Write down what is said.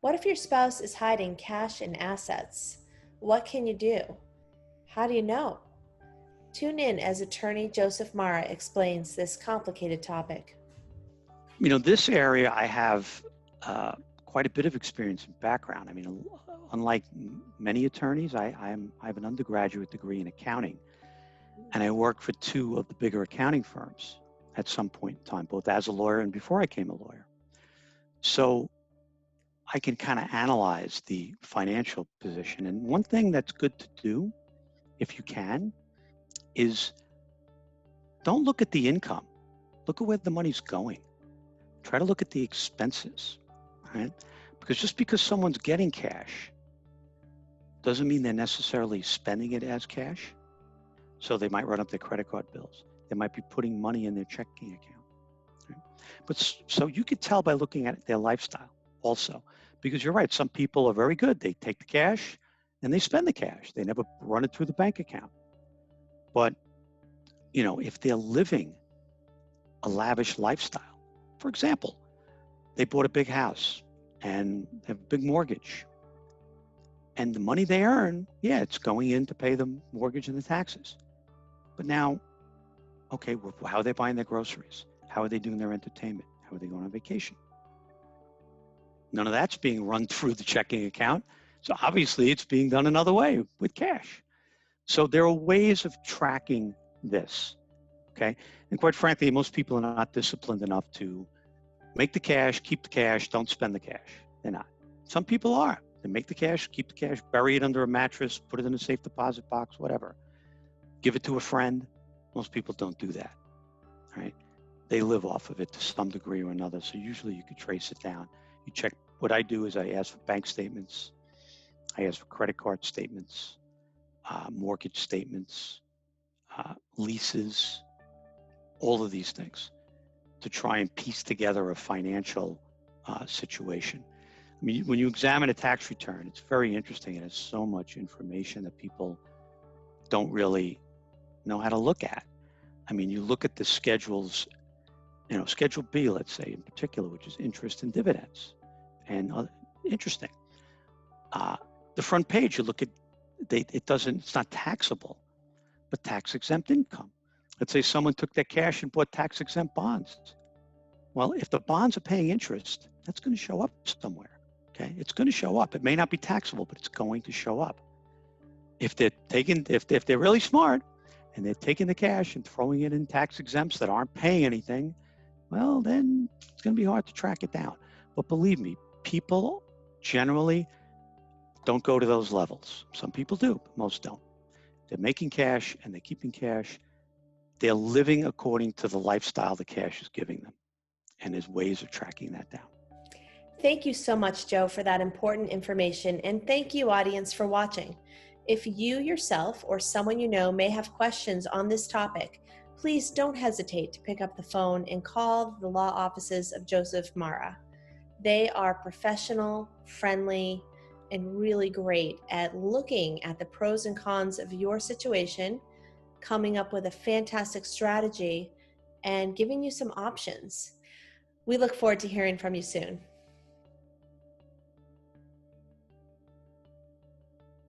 What if your spouse is hiding cash and assets? What can you do? How do you know? Tune in as attorney Joseph Marra explains this complicated topic. You know, this area I have quite a bit of experience and background. I mean, unlike many attorneys, I have an undergraduate degree in accounting, and I worked for two of the bigger accounting firms at some point in time, both as a lawyer and before I became a lawyer. So I can kind of analyze the financial position. And one thing that's good to do, if you can, is don't look at the income. Look at where the money's going. Try to look at the expenses, right? Because just because someone's getting cash doesn't mean they're necessarily spending it as cash. So they might run up their credit card bills. They might be putting money in their checking account. Right? But so you could tell by looking at their lifestyle also, because you're right. Some people are very good. They take the cash and they spend the cash. They never run it through the bank account. But, you know, if they're living a lavish lifestyle, for example, they bought a big house and have a big mortgage, and the money they earn, yeah, it's going in to pay the mortgage and the taxes. But now, okay, well, how are they buying their groceries? How are they doing their entertainment? How are they going on vacation? None of that's being run through the checking account. So obviously it's being done another way with cash. So there are ways of tracking this, okay? And quite frankly, most people are not disciplined enough to make the cash, keep the cash, don't spend the cash. They're not. Some people are. They make the cash, keep the cash, bury it under a mattress, put it in a safe deposit box, whatever. Give it to a friend. Most people don't do that, right? They live off of it to some degree or another. So usually you could trace it down. You check. What I do is I ask for bank statements. I ask for credit card statements, mortgage statements, leases, all of these things to try and piece together a financial situation. I mean, when you examine a tax return, it's very interesting. It has so much information that people don't really know how to look at. I mean, you look at the schedules, you know, Schedule B, let's say, in particular, which is interest and dividends. And interesting. The front page, you look at, it's not taxable, but tax-exempt income. Let's say someone took their cash and bought tax-exempt bonds. Well, if the bonds are paying interest, that's going to show up somewhere. Okay, it's going to show up. It may not be taxable, but it's going to show up. If they're really smart and they're taking the cash and throwing it in tax exempts that aren't paying anything, well, then it's going to be hard to track it down. But believe me, people generally don't go to those levels. Some people do, but most don't. They're making cash and they're keeping cash. They're living according to the lifestyle the cash is giving them. And there's ways of tracking that down. Thank you so much, Joe, for that important information. And thank you, audience, for watching. If you yourself or someone you know may have questions on this topic, please don't hesitate to pick up the phone and call the law offices of Joseph Marra. They are professional, friendly, and really great at looking at the pros and cons of your situation, coming up with a fantastic strategy, and giving you some options. We look forward to hearing from you soon.